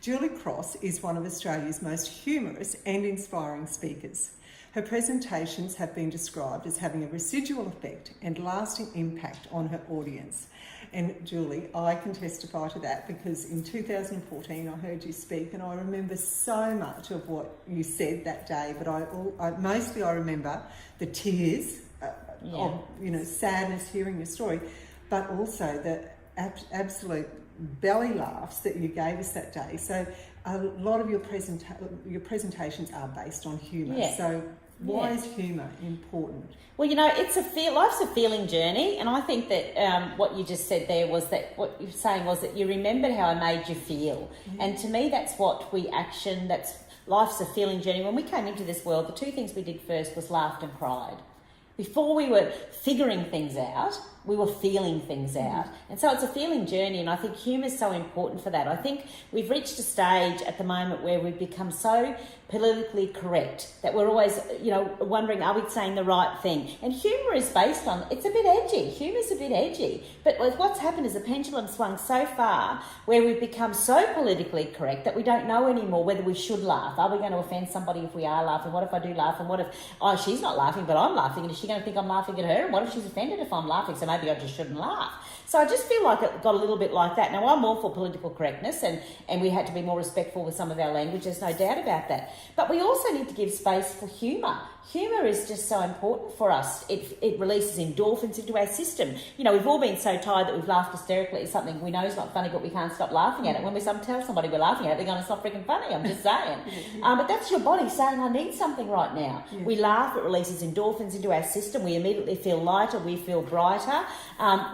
Julie Cross is one of Australia's most humorous and inspiring speakers. Her presentations have been described as having a residual effect and lasting impact on her audience. And Julie, I can testify to that because in 2014 I heard you speak and I remember so much of what you said that day, but I remember the tears of sadness hearing your story, but also the absolute belly laughs that you gave us that day. So a lot of your presentations are based on humour. Yeah. So why is humour important? Well, life's a feeling journey, and I think that what you just said there was that what you're saying was that you remembered how I made you feel, and to me that's what we action. That's life's a feeling journey. When we came into this world, the two things we did first was laughed and cried. Before we were figuring things out, we were feeling things out. And so it's a feeling journey, and I think humour is so important for that. I think we've reached a stage at the moment where we've become so politically correct that we're always, wondering, are we saying the right thing? And humour is based on, it's a bit edgy. Humour's a bit edgy. But what's happened is the pendulum swung so far where we've become so politically correct that we don't know anymore whether we should laugh. Are we going to offend somebody if we are laughing? What if I do laugh? And what if, she's not laughing, but I'm laughing? And is she going to think I'm laughing at her? And what if she's offended if I'm laughing? So maybe I just shouldn't laugh. So I just feel like it got a little bit like that. Now, I'm all for political correctness and we had to be more respectful with some of our language. There's no doubt about that. But we also need to give space for humour. Humour is just so important for us. It releases endorphins into our system. We've all been so tired that we've laughed hysterically at something we know is not funny, but we can't stop laughing at it. When we tell somebody we're laughing at it, they're going, it's not freaking funny, I'm just saying. But that's your body saying, I need something right now. Yeah. We laugh, it releases endorphins into our system. We immediately feel lighter, we feel brighter.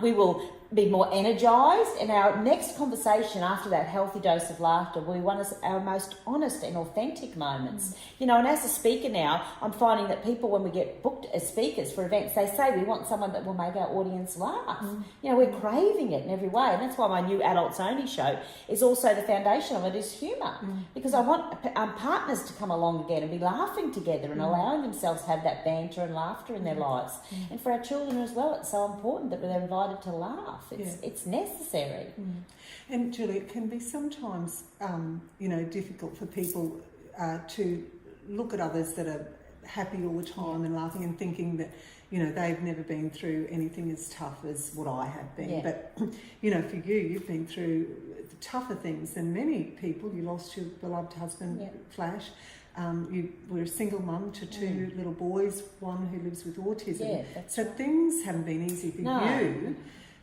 We will be more energised, and our next conversation after that healthy dose of laughter will be one of our most honest and authentic moments. And as a speaker now, I'm finding that people, when we get booked as speakers for events, they say we want someone that will make our audience laugh. We're craving it in every way, and that's why my new Adults Only show is also the foundation of it is humour, because I want partners to come along again and be laughing together and allowing themselves to have that banter and laughter in their lives. And for our children as well, it's so important that they're invited to laugh. It's necessary. And Julie, it can be sometimes, difficult for people to look at others that are happy all the time and laughing and thinking that, they've never been through anything as tough as what I have been. Yeah. But, for you've been through tougher things than many people. You lost your beloved husband, Flash. You were a single mum to two little boys, one who lives with autism. Yeah, so things haven't been easy for you.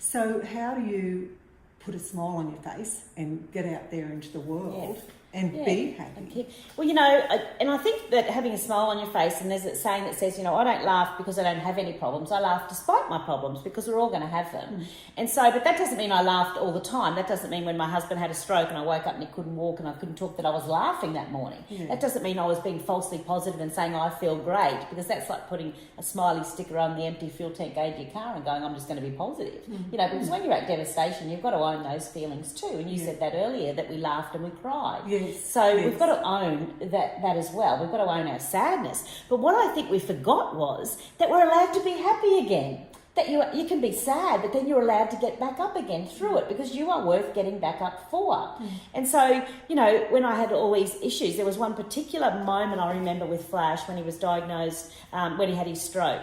So how do you put a smile on your face and get out there into the world and be happy? Well, and I think that having a smile on your face, and there's a saying that says, I don't laugh because I don't have any problems. I laugh despite my problems because we're all going to have them. And so, but that doesn't mean I laughed all the time. That doesn't mean when my husband had a stroke and I woke up and he couldn't walk and I couldn't talk that I was laughing that morning. Yeah. That doesn't mean I was being falsely positive and saying I feel great, because that's like putting a smiley sticker on the empty fuel tank gauge of your car and going, I'm just going to be positive. Because when you're at devastation, you've got to own those feelings too. And you said that earlier, that we laughed and we cried. So we've got to own that as well. We've got to own our sadness. But what I think we forgot was that we're allowed to be happy again. That you can be sad, but then you're allowed to get back up again through it, because you are worth getting back up for. And so, when I had all these issues, there was one particular moment I remember with Flash when he was diagnosed, when he had his stroke.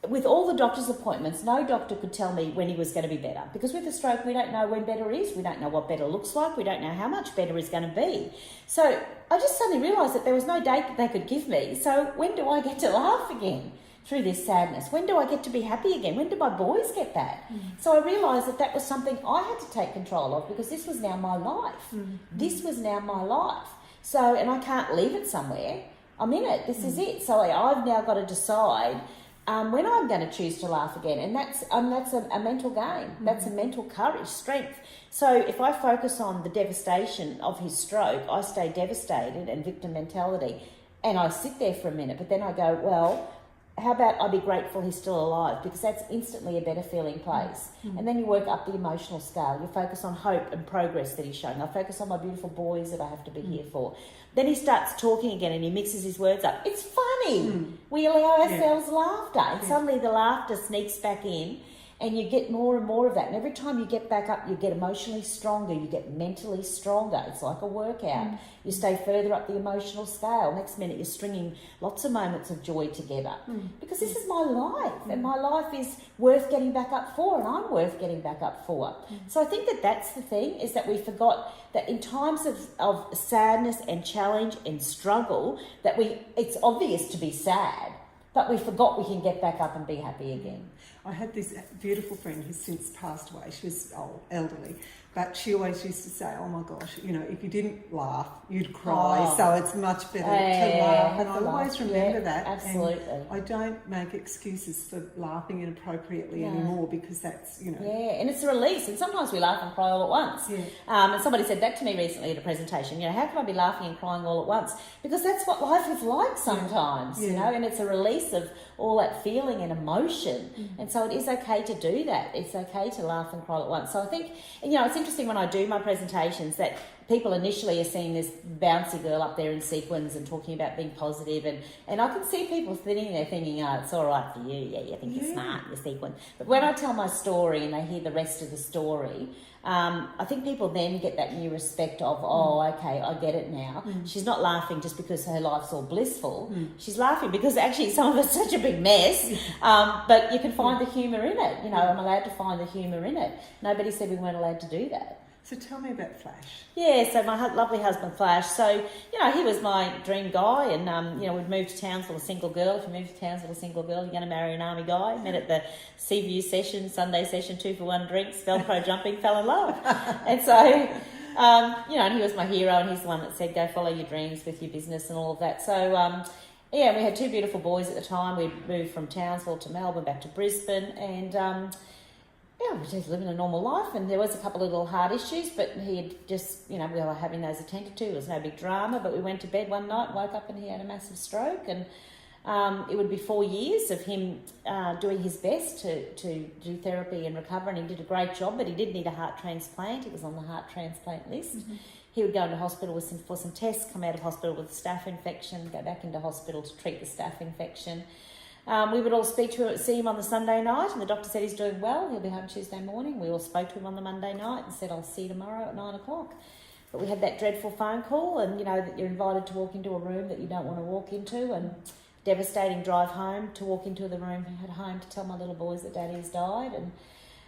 With all the doctor's appointments, no doctor could tell me when he was going to be better, because with a stroke, we don't know when better is. We don't know what better looks like. We don't know how much better is going to be. So I just suddenly realised that there was no date that they could give me. So when do I get to laugh again through this sadness? When do I get to be happy again? When do my boys get back? So I realised that was something I had to take control of, because this was now my life. This was now my life. So, and I can't leave it somewhere. I'm in it. This is it. So I've now got to decide when I'm going to choose to laugh again, and that's a mental game. That's a mental courage, strength. So if I focus on the devastation of his stroke, I stay devastated and victim mentality, and I sit there for a minute. But then I go, well, how about I be grateful he's still alive, because that's instantly a better feeling place. And then you work up the emotional scale. You focus on hope and progress that he's showing. I focus on my beautiful boys that I have to be here for. Then he starts talking again and he mixes his words up. It's funny. We allow ourselves laughter, and suddenly the laughter sneaks back in. and you get more and more of that. And every time you get back up, you get emotionally stronger, you get mentally stronger. It's like a workout. You stay further up the emotional scale. Next minute, you're stringing lots of moments of joy together. Because this is my life, and my life is worth getting back up for, and I'm worth getting back up for. So I think that that's the thing, is that we forgot that in times of sadness and challenge and struggle, that it's obvious to be sad, but we forgot we can get back up and be happy again. I had this beautiful friend who's since passed away. She was elderly, but she always used to say, "Oh my gosh, if you didn't laugh, you'd cry. So it's much better to laugh." And I always remember that. Absolutely. And I don't make excuses for laughing inappropriately anymore, because that's Yeah, and it's a release. And sometimes we laugh and cry all at once. Yeah. And somebody said that to me recently at a presentation. How can I be laughing and crying all at once? Because that's what life is like sometimes. And it's a release of all that feeling and emotion. And so it is okay to do that. It's okay to laugh and cry all at once. So I think, it's interesting when I do my presentations that people initially are seeing this bouncy girl up there in sequins and talking about being positive, and I can see people sitting there thinking, "Oh, it's all right for you. Yeah, you think you're smart, you're sequin." But when I tell my story and they hear the rest of the story, I think people then get that new respect of, "Oh, okay, I get it now." She's not laughing just because her life's all blissful. She's laughing because actually some of it's such a big mess, but you can find the humour in it. I'm allowed to find the humour in it. Nobody said we weren't allowed to do that. So tell me about Flash. Yeah, so my lovely husband Flash. So, he was my dream guy, and, we'd moved to Townsville, a single girl. If you move to Townsville, a single girl, you're going to marry an army guy. Met at the Seaview session, Sunday session, 2-for-1 drinks, Velcro jumping, fell in love. And so, and he was my hero, and he's the one that said, go follow your dreams with your business and all of that. So, we had 2 beautiful boys at the time. We'd moved from Townsville to Melbourne, back to Brisbane, and... we were just living a normal life, and there was a couple of little heart issues, but he had just, we were having those attended to. It was no big drama, but we went to bed one night, woke up, and he had a massive stroke, and it would be 4 years of him doing his best to do therapy and recover, and he did a great job, but he did need a heart transplant. He was on the heart transplant list. He would go into hospital for some tests, come out of hospital with a staph infection, go back into hospital to treat the staph infection. We would all see him on the Sunday night, and the doctor said he's doing well. He'll be home Tuesday morning. We all spoke to him on the Monday night and said, I'll see you tomorrow at 9 o'clock. But we had that dreadful phone call, and that you're invited to walk into a room that you don't want to walk into, and devastating drive home to walk into the room at home to tell my little boys that Daddy's died,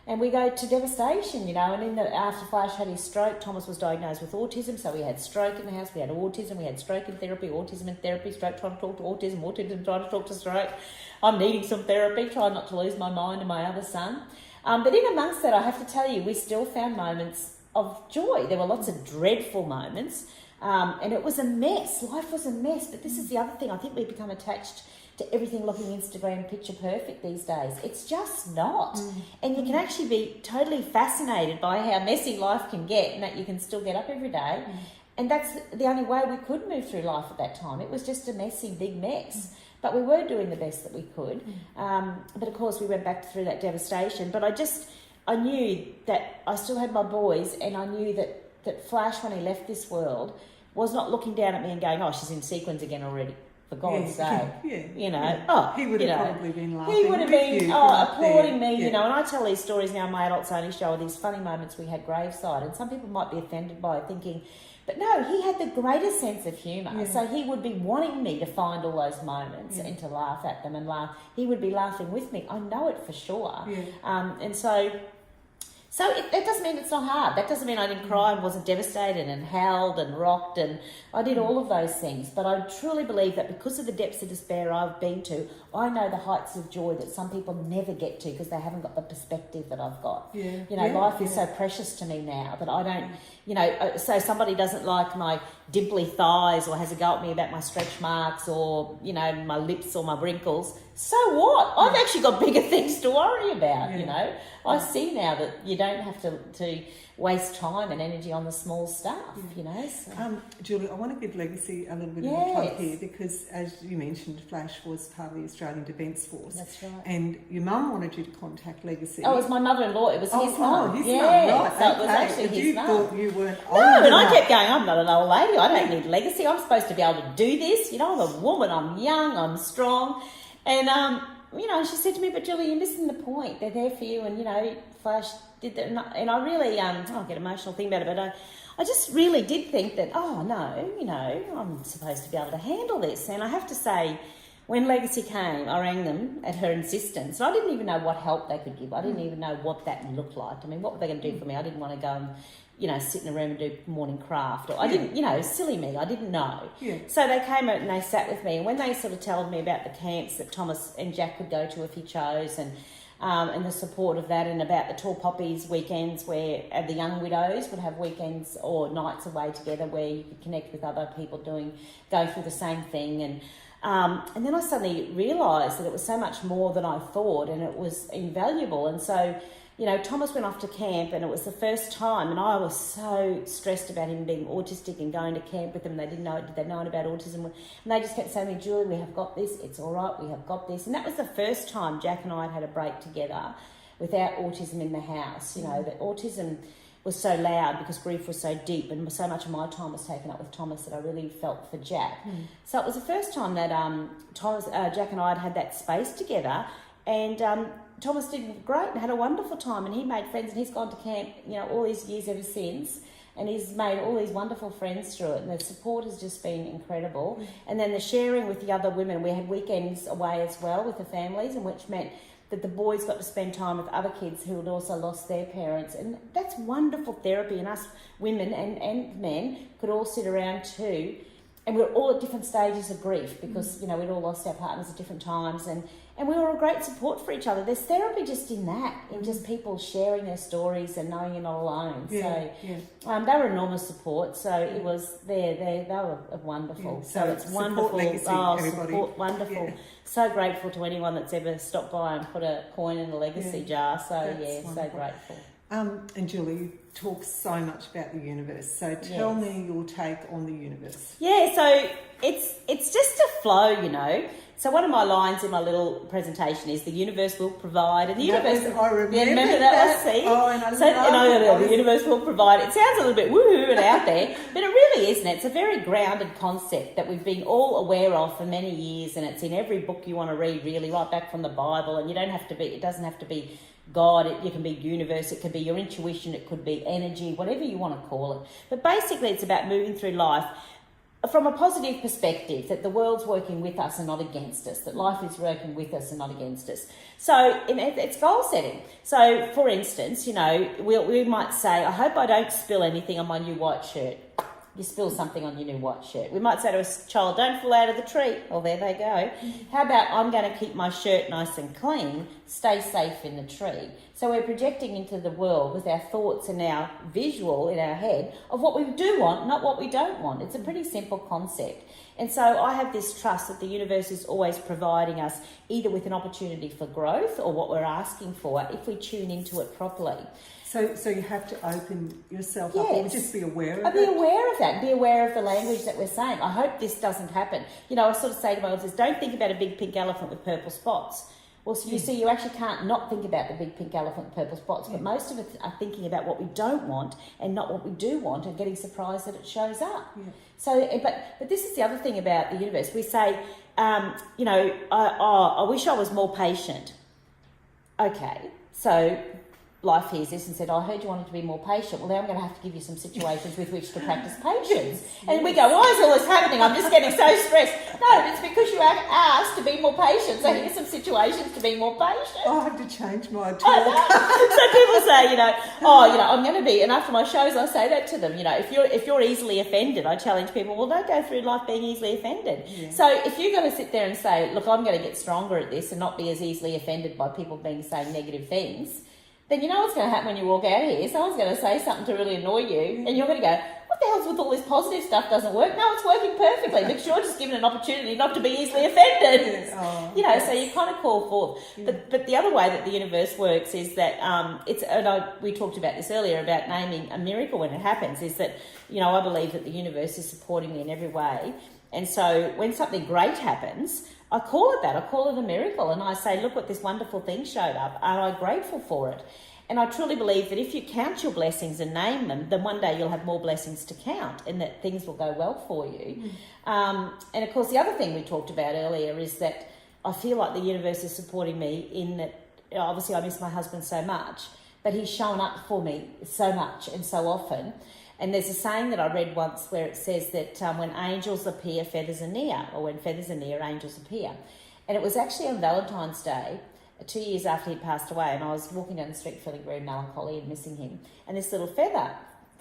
and we go to devastation, and after Flash had his stroke, Thomas was diagnosed with autism, so we had stroke in the house, we had autism, we had stroke in therapy, autism in therapy, stroke trying to talk to autism, autism trying to talk to stroke. I'm needing some therapy, trying not to lose my mind and my other son. But in amongst that, I have to tell you, we still found moments of joy. There were lots of dreadful moments, and it was a mess. Life was a mess, but this is the other thing. I think we've become attached to everything looking Instagram picture perfect these days. It's just not. And you can actually be totally fascinated by how messy life can get, and that you can still get up every day. And that's the only way we could move through life at that time. It was just a messy, big mess. But we were doing the best that we could. But of course we went back through that devastation. But I knew that I still had my boys, and I knew that Flash, when he left this world, was not looking down at me and going, "Oh, she's in sequins again already. For God's sake." He would have probably been laughing. He would have been applauding me, and I tell these stories now on my Adults Only show, these funny moments we had graveside, and some people might be offended by it, thinking, but no, he had the greatest sense of humour, so he would be wanting me to find all those moments and to laugh at them and laugh. He would be laughing with me. I know it for sure. And so that doesn't mean it's not hard. That doesn't mean I didn't cry and wasn't devastated and howled and rocked, and I did all of those things. But I truly believe that because of the depths of despair I've been to, I know the heights of joy that some people never get to because they haven't got the perspective that I've got. Life is so precious to me now that I don't, so somebody doesn't like my dimply thighs or has a go at me about my stretch marks or, my lips or my wrinkles. So what? I've actually got bigger things to worry about, I see now that you don't have to waste time and energy on the small stuff, So. Julie, I want to give Legacy a little bit of a plug here because, as you mentioned, Flash was part of the Australian Defence Force. That's right. And your mum wanted you to contact Legacy. Oh, it was my mother-in-law. It was his mum. His mum, right. So it was actually his mum. You thought you weren't old and enough. I kept going, I'm not an old lady. I don't need Legacy. I'm supposed to be able to do this. I'm a woman. I'm young. I'm strong. And she said to me, but Julie, you're missing the point. They're there for you, and, Flash did that. And I really, I get emotional thinking about it, but I just really did think that, I'm supposed to be able to handle this. And I have to say, when Legacy came, I rang them at her insistence. And I didn't even know what help they could give. I didn't even know what that looked like. I mean, what were they going to do for me? I didn't want to go and, sit in a room and do morning craft. Or I didn't, silly me, I didn't know. Yeah. So they came out and they sat with me. And when they sort of told me about the camps that Thomas and Jack could go to if he chose, and the support of that, and about the Tall Poppies weekends where the young widows would have weekends or nights away together where you could connect with other people going through the same thing. And then I suddenly realised that it was so much more than I thought, and it was invaluable. And so, Thomas went off to camp, and it was the first time, and I was so stressed about him being autistic and going to camp with them. They didn't know it. Did they know about autism? And they just kept saying to me, Julie, we have got this. It's all right. We have got this. And that was the first time Jack and I had a break together without autism in the house. That autism was so loud because grief was so deep, and so much of my time was taken up with Thomas that I really felt for Jack. So it was the first time that Jack and I had that space together, and Thomas did great and had a wonderful time, and he made friends, and he's gone to camp, all these years ever since, and he's made all these wonderful friends through it, and the support has just been incredible. And then the sharing with the other women, we had weekends away as well with the families, and which meant that the boys got to spend time with other kids who had also lost their parents, and that's wonderful therapy. And us women and men could all sit around too, and we were all at different stages of grief because we'd all lost our partners at different times, and we were a great support for each other. There's therapy just in that, in just people sharing their stories and knowing you're not alone. They were enormous support. So it was they were wonderful. Yeah. So it's wonderful. Legacy, everybody. Support, wonderful. Yeah. So grateful to anyone that's ever stopped by and put a coin in a legacy jar. So That's so grateful. And Julie, you talk so much about the universe. So tell me your take on the universe. Yeah, so it's just a flow, So one of my lines in my little presentation is the universe will provide, and the universe. I remember that. See? Oh, and the universe will provide. It sounds a little bit woohoo and out there, but it really isn't. It's a very grounded concept that we've been all aware of for many years, and it's in every book you want to read, really, right back from the Bible. And it doesn't have to be God. It can be universe. It could be your intuition. It could be energy, whatever you want to call it. But basically, it's about moving through life from a positive perspective, that the world's working with us and not against us, that life is working with us and not against us. So it's goal setting. So, for instance, we might say, I hope I don't spill anything on my new white shirt. You spill something on your new white shirt. We might say to a child, don't fall out of the tree. Well, there they go. How about I'm going to keep my shirt nice and clean, stay safe in the tree. So we're projecting into the world with our thoughts and our visual in our head of what we do want, not what we don't want. It's a pretty simple concept. And so I have this trust that the universe is always providing us either with an opportunity for growth or what we're asking for if we tune into it properly. So you have to open yourself up, or just be aware of it. Be aware of that. Be aware of the language that we're saying. I hope this doesn't happen. I sort of say to my audience, don't think about a big pink elephant with purple spots. Well, so you see, you actually can't not think about the big pink elephant with purple spots, but most of us are thinking about what we don't want and not what we do want, and getting surprised that it shows up. Yeah. So, but this is the other thing about the universe. We say, I wish I was more patient. Okay, so life hears this and said, I heard you wanted to be more patient. Well, now I'm going to have to give you some situations with which to practice patience. And we go, why is all this happening? I'm just getting so stressed. No, it's because you have asked to be more patient. So here's some situations to be more patient. I have to change my talk. So people say, I'm going to be, and after my shows, I say that to them, if you're easily offended, I challenge people, well, don't go through life being easily offended. Yeah. So if you're going to sit there and say, look, I'm going to get stronger at this and not be as easily offended by people saying negative things, then you know what's going to happen when you walk out of here. Someone's going to say something to really annoy you, and you're going to go, what the hell's with all this positive stuff doesn't work? No, it's working perfectly, because you're just given an opportunity not to be easily offended. So you kind of call forth. Yeah. But the other way that the universe works is that we talked about this earlier about naming a miracle when it happens, is that, I believe that the universe is supporting me in every way. And so when something great happens, I call it that. I call it a miracle. And I say, look what this wonderful thing showed up. Am I grateful for it? And I truly believe that if you count your blessings and name them, then one day you'll have more blessings to count, and that things will go well for you. And of course, the other thing we talked about earlier is that I feel like the universe is supporting me in that. Obviously, I miss my husband so much, but he's shown up for me so much and so often. And there's a saying that I read once where it says that when angels appear, feathers are near, or when feathers are near, angels appear. And it was actually on Valentine's Day, 2 years after he'd passed away, and I was walking down the street feeling very melancholy and missing him. And this little feather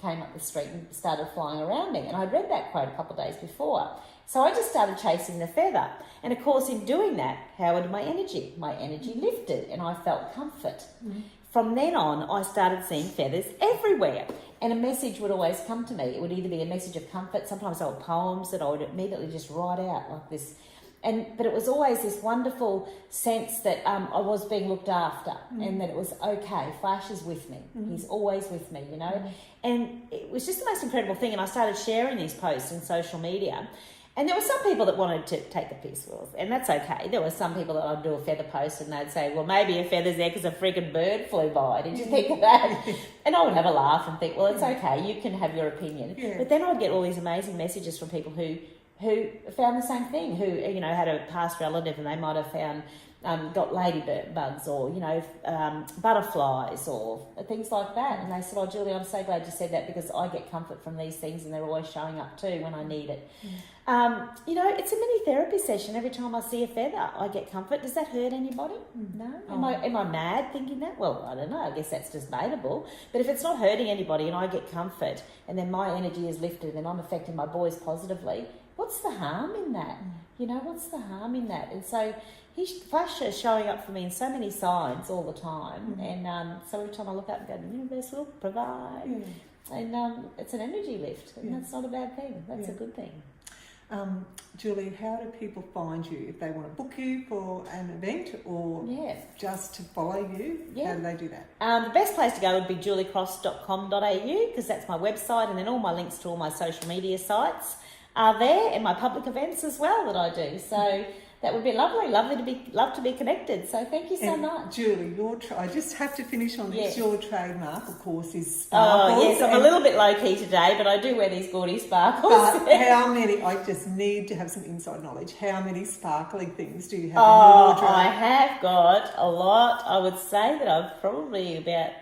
came up the street and started flying around me. And I'd read that quote a couple of days before. So I just started chasing the feather. And of course, in doing that, how did my energy? My energy lifted and I felt comfort. Mm-hmm. From then on, I started seeing feathers everywhere. And a message would always come to me. It would either be a message of comfort, sometimes they were poems that I would immediately just write out like this. But it was always this wonderful sense that I was being looked after, and that it was okay. Flash is with me. He's always with me, you know. And it was just the most incredible thing. And I started sharing these posts in social media. And there were some people that wanted to take the piss with, and that's okay. There were some people that I'd do a feather post and they'd say, well, maybe a feather's there because a friggin' bird flew by. Did you think of that? And I would have a laugh and think, well, it's okay. You can have your opinion. Yeah. But then I'd get all these amazing messages from people who found the same thing, who, you know, had a past relative and they might have found, got ladybugs or, you know, butterflies or things like that. And they said, oh, Julie, I'm so glad you said that because I get comfort from these things and they're always showing up too when I need it. You know, it's a mini therapy session. Every time I see a feather, I get comfort. Does that hurt anybody? No. Am I mad thinking that? Well, I don't know. I guess that's debatable. But if it's not hurting anybody and I get comfort and then my energy is lifted and I'm affecting my boys positively, what's the harm in that? You know, what's the harm in that? And so Flash is showing up for me in so many signs all the time. And so every time I look up and go, the universe will provide. And it's an energy lift. And that's not a bad thing. That's a good thing. Julie, how do people find you? If they want to book you for an event or just to follow you, how do they do that? The best place to go would be juliecross.com.au because that's my website, and then all my links to all my social media sites are there, and my public events as well that I do. So that would be lovely to be connected. So thank you so much. Julie, I just have to finish on this. Your trademark, of course, is sparkles. Oh, yes, I'm a little bit low-key today, but I do wear these gaudy sparkles. But how many, I just need to have some inside knowledge, how many sparkly things do you have in your wardrobe? I have got a lot. I would say that I've probably about,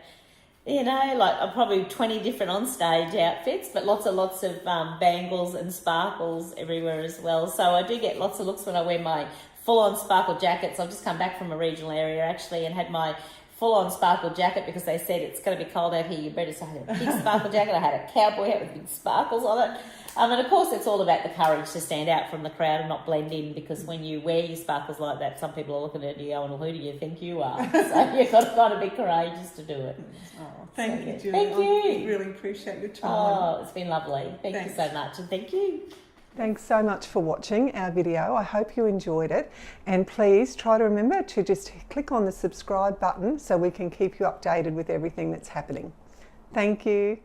you know, like probably 20 different on-stage outfits, but lots of bangles and sparkles everywhere as well. So I do get lots of looks when I wear my full-on sparkle jackets. I've just come back from a regional area actually and had my full-on sparkle jacket because they said it's going to be cold out here. You better say I had a big sparkle jacket. I had a cowboy hat with big sparkles on it. And of course, it's all about the courage to stand out from the crowd and not blend in, because when you wear your sparkles like that, some people are looking at you going, well, who do you think you are? So you've got to kind of be courageous to do it. Thank you, Julie. Thank you. I really appreciate your time. Oh, it's been lovely. Thank you so much, and thank you. Thanks so much for watching our video. I hope you enjoyed it, and please try to remember to just click on the subscribe button so we can keep you updated with everything that's happening. Thank you.